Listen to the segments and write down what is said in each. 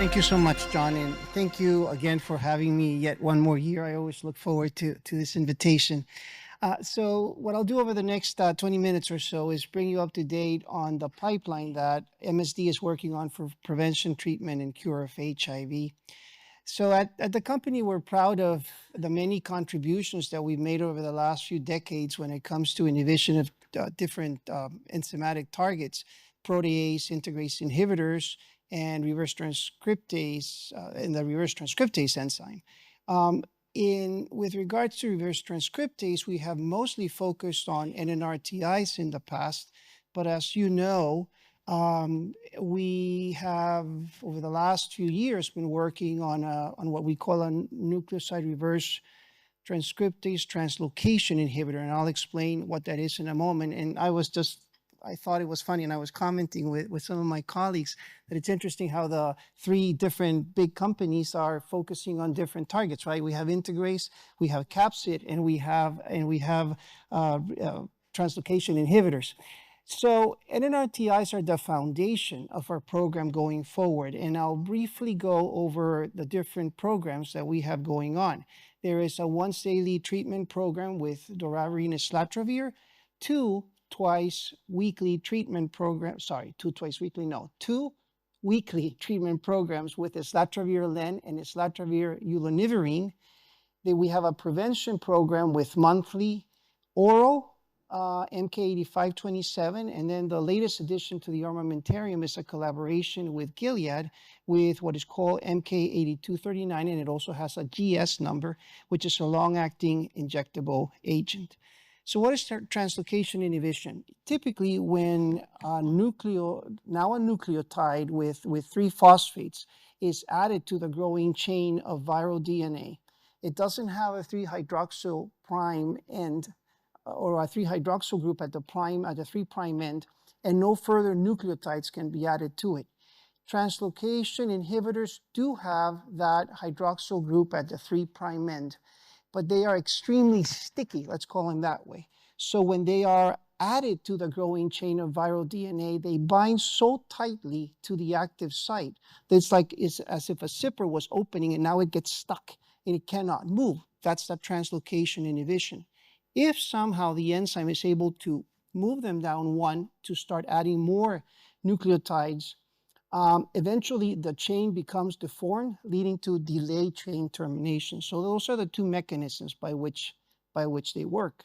Thank you so much, John, and thank you again for having me yet one more year. I always look forward to this invitation. So what I'll do over the next 20 minutes or so is bring you up to date on the pipeline that MSD is working on for prevention, treatment, and cure of HIV. So at the company, we're proud of the many contributions that we've made over the last few decades when it comes to inhibition of different enzymatic targets, protease, integrase inhibitors, and reverse transcriptase, and the reverse transcriptase enzyme. With regards to reverse transcriptase, we have mostly focused on NNRTIs in the past, but as you know, we have over the last few years been working on what we call a nucleoside reverse transcriptase translocation inhibitor, and I'll explain what that is in a moment. And I thought it was funny, and I was commenting with some of my colleagues that it's interesting how the three different big companies are focusing on different targets, right? We have integrase, we have capsid, and we have translocation inhibitors. So NNRTIs are the foundation of our program going forward, and I'll briefly go over the different programs that we have going on. There is a once daily treatment program with doravirine and islatravir, two weekly treatment programs with islatravir-len and islatravir-ulonivirine. Then we have a prevention program with monthly oral MK8527, and then the latest addition to the armamentarium is a collaboration with Gilead with what is called MK8239, and it also has a GS number, which is a long-acting injectable agent. So what is translocation inhibition? Typically, when a nucleotide with three phosphates is added to the growing chain of viral DNA, it doesn't have a 3-hydroxyl prime end or a 3-hydroxyl group at the 3' end, and no further nucleotides can be added to it. Translocation inhibitors do have that hydroxyl group at the 3' end, but they are extremely sticky, let's call them that way. So when they are added to the growing chain of viral DNA, they bind so tightly to the active site that it's as if a zipper was opening and now it gets stuck and it cannot move. That's the translocation inhibition. If somehow the enzyme is able to move them down one to start adding more nucleotides, eventually the chain becomes deformed, leading to delayed chain termination. So those are the two mechanisms by which they work.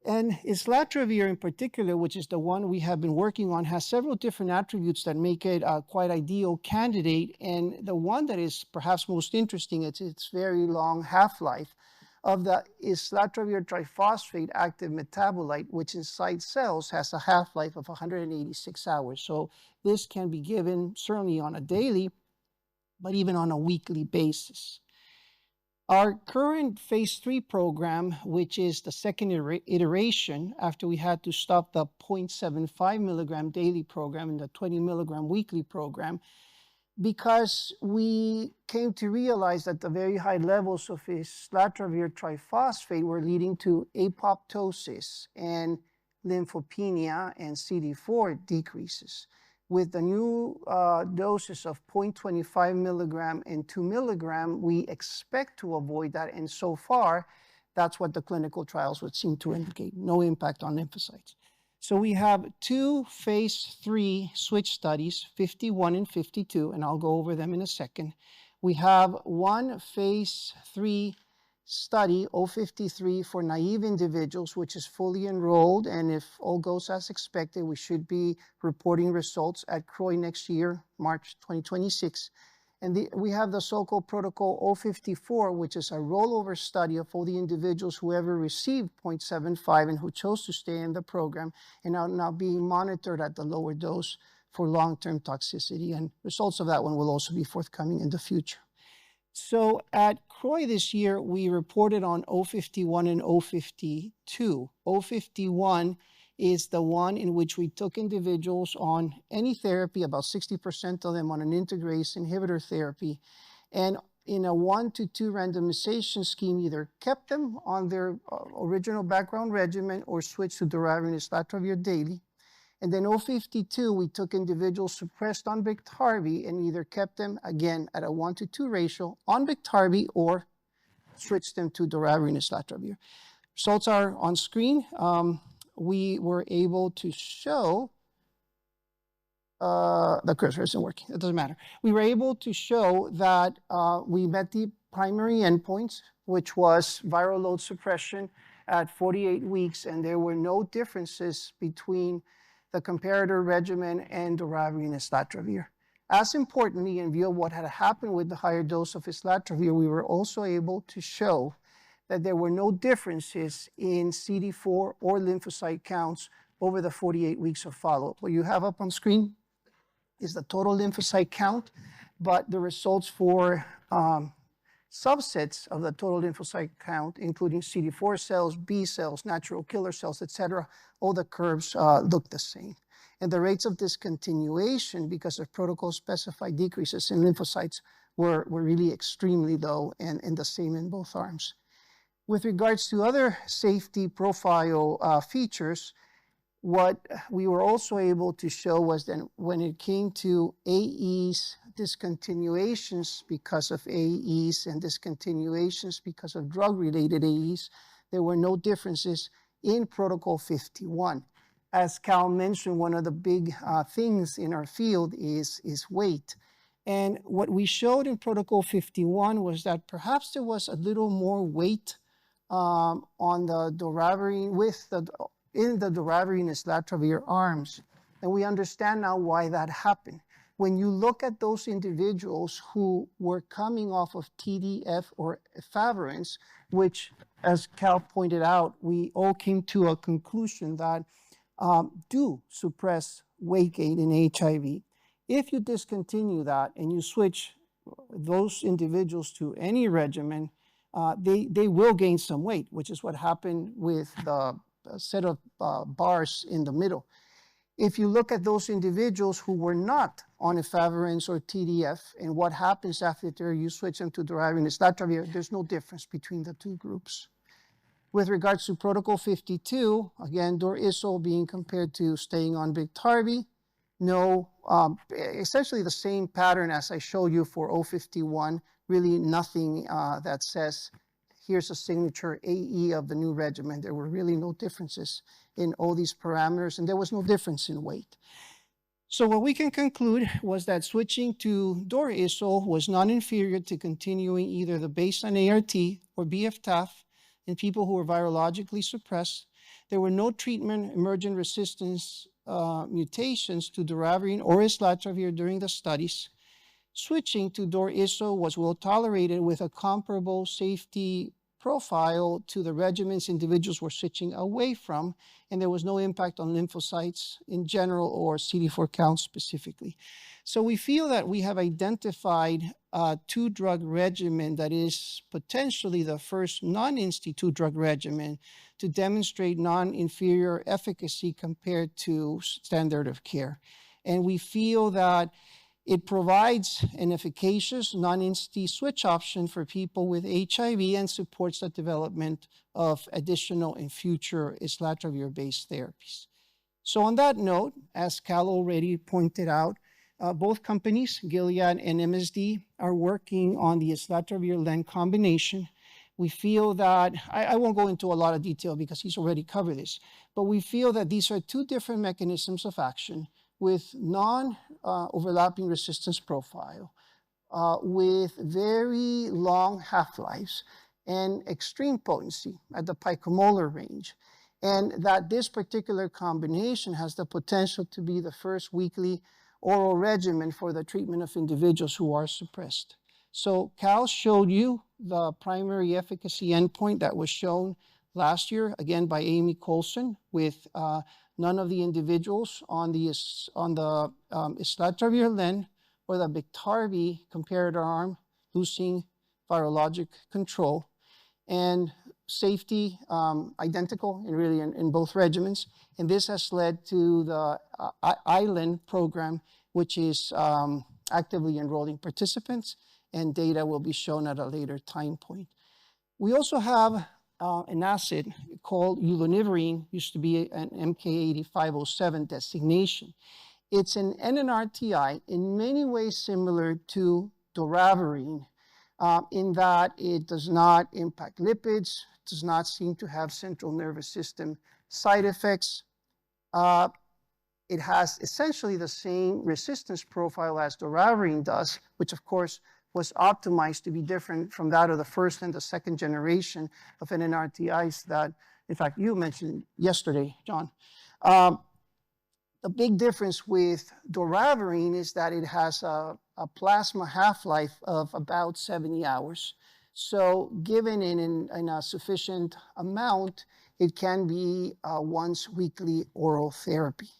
And islatravir in particular, which is the one we have been working on, has several different attributes that make it a quite ideal candidate. And the one that is perhaps most interesting is its very long half-life of the islatravir triphosphate active metabolite, which inside cells has a half-life of 186 hours. So this can be given certainly on a daily, but even on a weekly basis. Our current phase 3 program, which is the second iteration after we had to stop the 0.75 milligram daily program and the 20 milligram weekly program, because we came to realize that the very high levels of islatravir triphosphate were leading to apoptosis and lymphopenia and CD4 decreases. With the new doses of 0.25 milligram and 2 milligram, we expect to avoid that, and so far, that's what the clinical trials would seem to indicate, no impact on lymphocytes. So we have two phase 3 switch studies, 51 and 52, and I'll go over them in a second. We have one phase 3 study, 053, for naive individuals, which is fully enrolled, and if all goes as expected, we should be reporting results at CROI next year, March 2026. And we have the so-called protocol 054, which is a rollover study of all the individuals who ever received 0.75 and who chose to stay in the program and are now being monitored at the lower dose for long-term toxicity. And results of that one will also be forthcoming in the future. So at CROI this year, we reported on 051 and 052. 051 is the one in which we took individuals on any therapy, about 60% of them on an integrase inhibitor therapy, and in a 1-to-2 randomization scheme, either kept them on their original background regimen or switched to doravirine and islatravir daily. And then 052, we took individuals suppressed on Biktarvy and either kept them, again, at a 1-to-2 ratio on Biktarvy or switched them to doravirine islatravir. Results are on screen. We were able to show, the cursor isn't working, it doesn't matter. We were able to show that we met the primary endpoints, which was viral load suppression at 48 weeks, and there were no differences between the comparator regimen and doravirine islatravir. As importantly, in view of what had happened with the higher dose of islatravir, we were also able to show that there were no differences in CD4 or lymphocyte counts over the 48 weeks of follow-up. What you have up on screen is the total lymphocyte count, but the results for subsets of the total lymphocyte count, including CD4 cells, B cells, natural killer cells, etc., all the curves look the same. And the rates of discontinuation because of protocol-specified decreases in lymphocytes were really extremely low and the same in both arms. With regards to other safety profile features, what we were also able to show was that when it came to AEs, discontinuations because of AEs and discontinuations because of drug-related AEs, there were no differences in Protocol 51. As Cal mentioned, one of the big things in our field is weight. And what we showed in Protocol 51 was that perhaps there was a little more weight on the doravirine in the doravirine islatravir arms. And we understand now why that happened. When you look at those individuals who were coming off of TDF or efavirenz, which, as Cal pointed out, we all came to a conclusion that do suppress weight gain in HIV. If you discontinue that and you switch those individuals to any regimen, they will gain some weight, which is what happened with the set of bars in the middle. If you look at those individuals who were not on efavirenz or TDF, and what happens after you switch them to doravirine islatravir, there's no difference between the two groups. With regards to Protocol 52, again, Dor-Isol being compared to staying on Biktarvy, no, essentially the same pattern as I showed you for 051, really nothing that says, here's a signature AE of the new regimen. There were really no differences in all these parameters, and there was no difference in weight. So what we can conclude was that switching to Dor-Isol was non-inferior to continuing either the baseline ART or BF-TAF in people who were virologically suppressed. There were no treatment emergent resistance mutations to doravirine or islatravir during the studies. Switching to Dor-Isol was well tolerated with a comparable safety profile to the regimens individuals were switching away from, and there was no impact on lymphocytes in general or CD4 counts specifically. So we feel that we have identified a two-drug regimen that is potentially the first non-INSTI two-drug regimen to demonstrate non-inferior efficacy compared to standard of care. And we feel that it provides an efficacious non-INSTI switch option for people with HIV and supports the development of additional and future islatravir-based therapies. So on that note, as Cal already pointed out, both companies, Gilead and MSD, are working on the islatravir-len combination. We feel that, I won't go into a lot of detail because he's already covered this, but we feel that these are two different mechanisms of action with non-overlapping resistance profile, with very long half-lives and extreme potency at the picomolar range, and that this particular combination has the potential to be the first weekly oral regimen for the treatment of individuals who are suppressed. So Cal showed you the primary efficacy endpoint that was shown last year, again by Amy Colson, with none of the individuals on the islatravir-len or the Biktarvy comparator arm losing virologic control, and safety identical in both regimens. And this has led to the ISLEND program, which is actively enrolling participants, and data will be shown at a later time point. We also have an acid called ulonivirine, used to be an MK8507 designation. It's an NNRTI in many ways similar to doravirine, in that it does not impact lipids, does not seem to have central nervous system side effects. It has essentially the same resistance profile as doravirine does, which of course was optimized to be different from that of the first and the second generation of NNRTIs that, in fact, you mentioned yesterday, John. The big difference with doravirine is that it has a plasma half-life of about 70 hours. So given in a sufficient amount, it can be a once weekly oral therapy.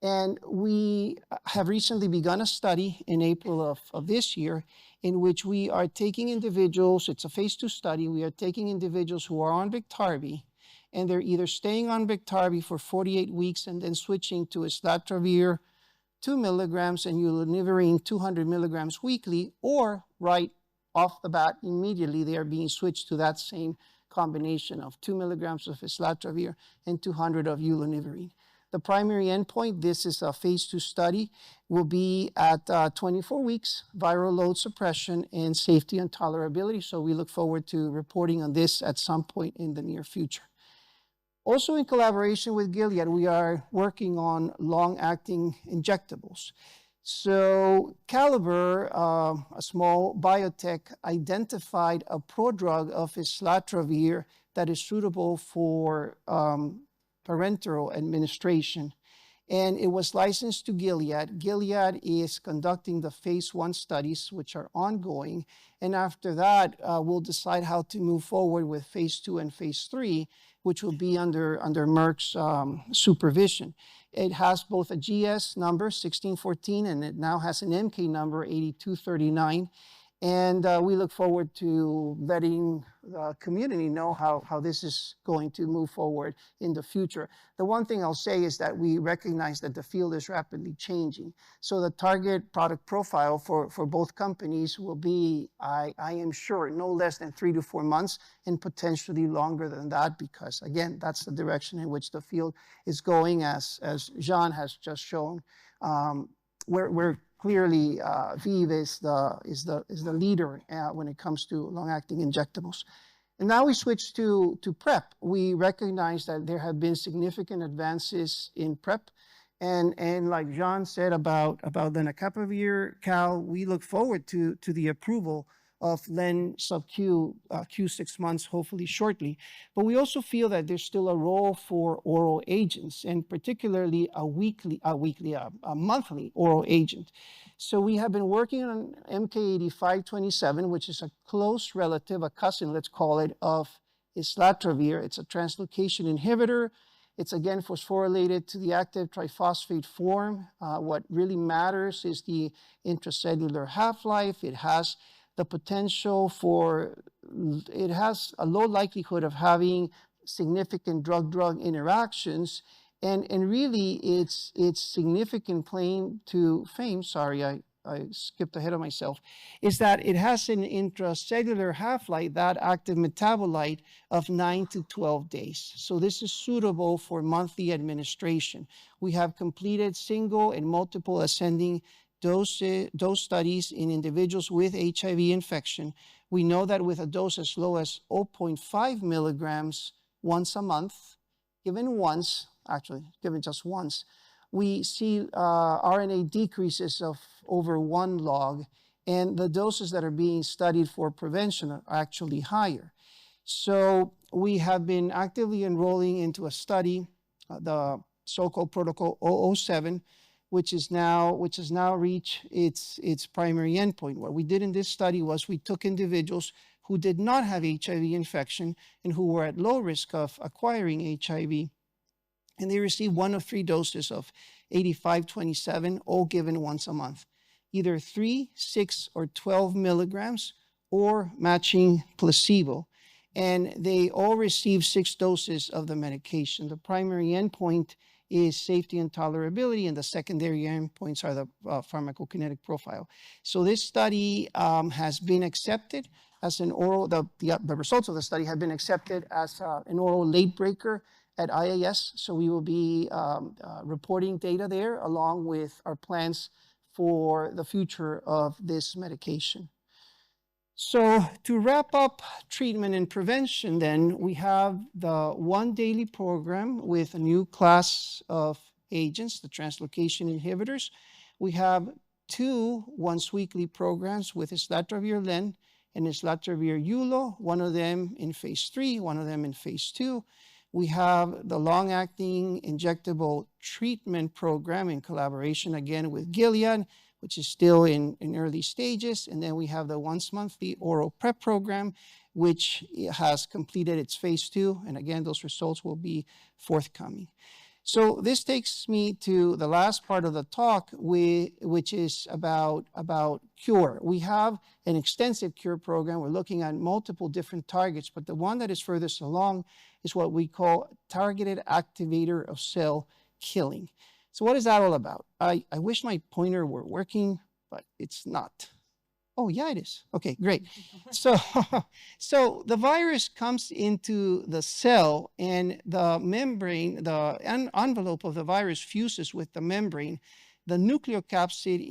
And we have recently begun a study in April of this year in which we are taking individuals, it's a phase 2 study, we are taking individuals who are on Biktarvy, and they're either staying on Biktarvy for 48 weeks and then switching to islatravir 2 milligrams and ulonivirine 200 milligrams weekly, or right off the bat, immediately they are being switched to that same combination of 2 milligrams of islatravir and 200 of ulonivirine. The primary endpoint, this is a phase 2 study, will be at 24 weeks, viral load suppression and safety and tolerability. So we look forward to reporting on this at some point in the near future. Also in collaboration with Gilead, we are working on long-acting injectables. So Caliber, a small biotech, identified a prodrug of islatravir that is suitable for parenteral administration, and it was licensed to Gilead. Gilead is conducting the phase 1 studies, which are ongoing, and after that, we'll decide how to move forward with phase 2 and phase 3, which will be under Merck's supervision. It has both a GS number, 1614, and it now has an MK number, 8239. And we look forward to letting the community know how this is going to move forward in the future. The one thing I'll say is that we recognize that the field is rapidly changing. So the target product profile for both companies will be, I am sure, no less than 3 to 4 months and potentially longer than that, because again, that's the direction in which the field is going, as Jean has just shown. We're clearly, ViiV is the leader when it comes to long-acting injectables. And now we switch to PrEP. We recognize that there have been significant advances in PrEP. And like Jean said about lenacapavir, Cal, we look forward to the approval of Len sub-Q, Q6 months, hopefully shortly. But we also feel that there's still a role for oral agents, and particularly a monthly oral agent. So we have been working on MK8527, which is a close relative, a cousin, let's call it, of islatravir. It's a translocation inhibitor. It's again phosphorylated to the active triphosphate form. What really matters is the intracellular half-life. It has the potential it has a low likelihood of having significant drug-drug interactions, and really its significant claim to fame, sorry, I skipped ahead of myself, is that it has an intracellular half-life, that active metabolite, of 9 to 12 days. So this is suitable for monthly administration. We have completed single and multiple ascending dose studies in individuals with HIV infection. We know that with a dose as low as 0.5 milligrams once a month, given just once, we see RNA decreases of over 1 log, and the doses that are being studied for prevention are actually higher. So we have been actively enrolling into a study, the so-called protocol 007, which has now reached its primary endpoint. What we did in this study was we took individuals who did not have HIV infection and who were at low risk of acquiring HIV, and they received 1 of 3 doses of 8527, all given once a month, either 3, 6, or 12 milligrams, or matching placebo. And they all received 6 doses of the medication. The primary endpoint is safety and tolerability, and the secondary endpoints are the pharmacokinetic profile. So this study has been accepted. as an oral, the results of the study have been accepted as an oral late breaker at IAS. So we will be reporting data there along with our plans for the future of this medication. So to wrap up treatment and prevention, then we have the one daily program with a new class of agents, the translocation inhibitors. We have 2 once-weekly programs with islatravir-len and islatravir-ulo, one of them in phase 3, one of them in phase 2. We have the long-acting injectable treatment program in collaboration again with Gilead, which is still in early stages. And then we have the once-monthly oral PrEP program, which has completed its phase 2. And again, those results will be forthcoming. So this takes me to the last part of the talk, which is about cure. We have an extensive cure program. We're looking at multiple different targets, but the one that is furthest along is what we call targeted activator of cell killing. So what is that all about? I wish my pointer were working, but it's not. Oh, yeah, it is. Okay, great. So the virus comes into the cell and the membrane, the envelope of the virus fuses with the membrane. The nucleocapsid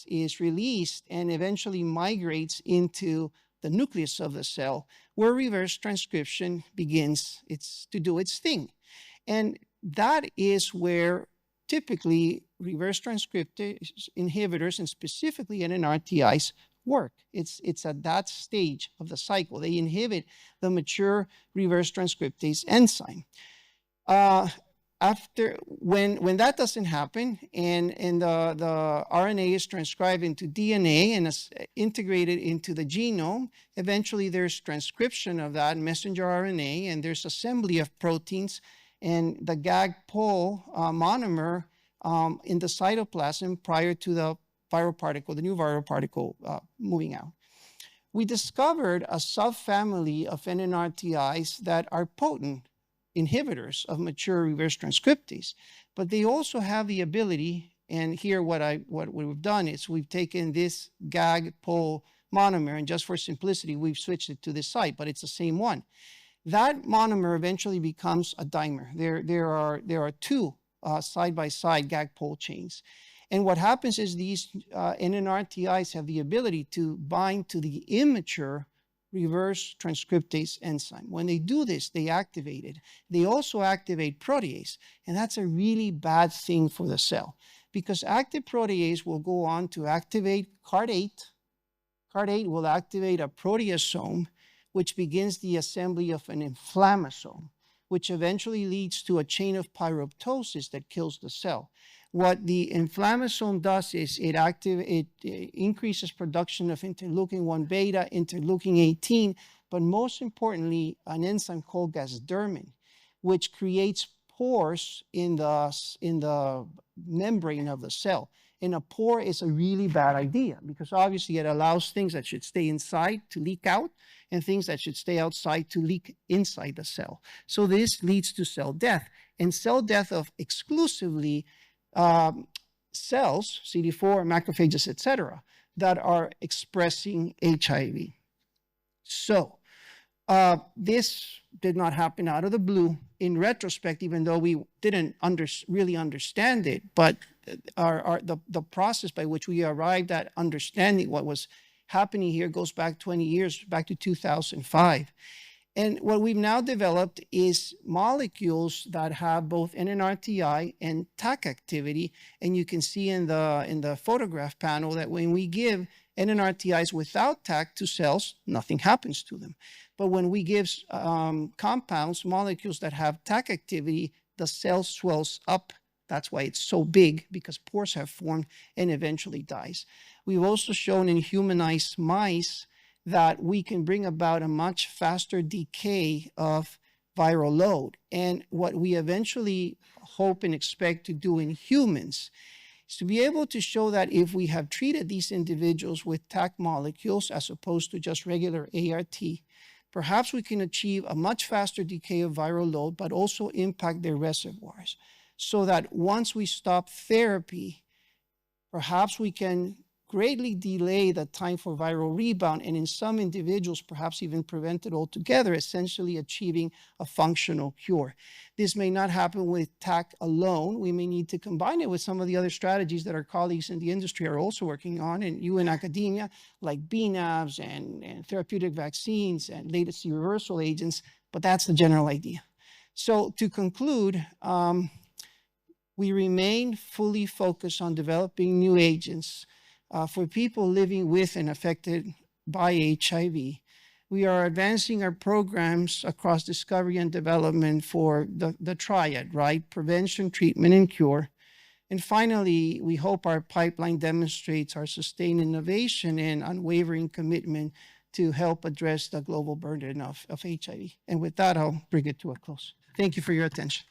is released and eventually migrates into the nucleus of the cell, where reverse transcription begins to do its thing. And that is where typically reverse transcriptase inhibitors, and specifically NNRTIs, work. It's at that stage of the cycle. They inhibit the mature reverse transcriptase enzyme. When that doesn't happen and the RNA is transcribed into DNA and is integrated into the genome, eventually there's transcription of that messenger RNA and there's assembly of proteins and the GAG-POL monomer in the cytoplasm prior to the viral particle, the new viral particle moving out. We discovered a subfamily of NNRTIs that are potent inhibitors of mature reverse transcriptase, but they also have the ability, and here what we've done is we've taken this GAG-POL monomer, and just for simplicity, we've switched it to this site, but it's the same one. That monomer eventually becomes a dimer. There are 2 side-by-side GAG-POL chains. And what happens is these NNRTIs have the ability to bind to the immature reverse transcriptase enzyme. When they do this, they activate it. They also activate protease, and that's a really bad thing for the cell because active protease will go on to activate CARD8. CARD8 will activate a proteasome, which begins the assembly of an inflammasome, which eventually leads to a chain of pyroptosis that kills the cell. What the inflammasome does is it increases production of interleukin-1 beta, interleukin-18, but most importantly, an enzyme called gasdermin, which creates pores in the membrane of the cell. And a pore is a really bad idea because obviously it allows things that should stay inside to leak out and things that should stay outside to leak inside the cell. So this leads to cell death, and cell death of exclusively cells, CD4, macrophages, etc., that are expressing HIV. So this did not happen out of the blue. In retrospect, even though we didn't really understand it, but the process by which we arrived at understanding what was happening here goes back 20 years, back to 2005. And what we've now developed is molecules that have both NNRTI and TAC activity. And you can see in the photograph panel that when we give NNRTIs without TAC to cells, nothing happens to them. But when we give compounds, molecules that have TAC activity, the cell swells up. That's why it's so big, because pores have formed and eventually dies. We've also shown in humanized mice that we can bring about a much faster decay of viral load. And what we eventually hope and expect to do in humans is to be able to show that if we have treated these individuals with TAC molecules as opposed to just regular ART, perhaps we can achieve a much faster decay of viral load, but also impact their reservoirs. So that once we stop therapy, perhaps we can greatly delay the time for viral rebound, and in some individuals, perhaps even prevent it altogether, essentially achieving a functional cure. This may not happen with TAC alone. We may need to combine it with some of the other strategies that our colleagues in the industry are also working on, and you in academia, like BNAVs and therapeutic vaccines and latency reversal agents, but that's the general idea. So to conclude, we remain fully focused on developing new agents for people living with and affected by HIV. We are advancing our programs across discovery and development for the triad, right? Prevention, treatment, and cure. And finally, we hope our pipeline demonstrates our sustained innovation and unwavering commitment to help address the global burden of HIV. And with that, I'll bring it to a close. Thank you for your attention.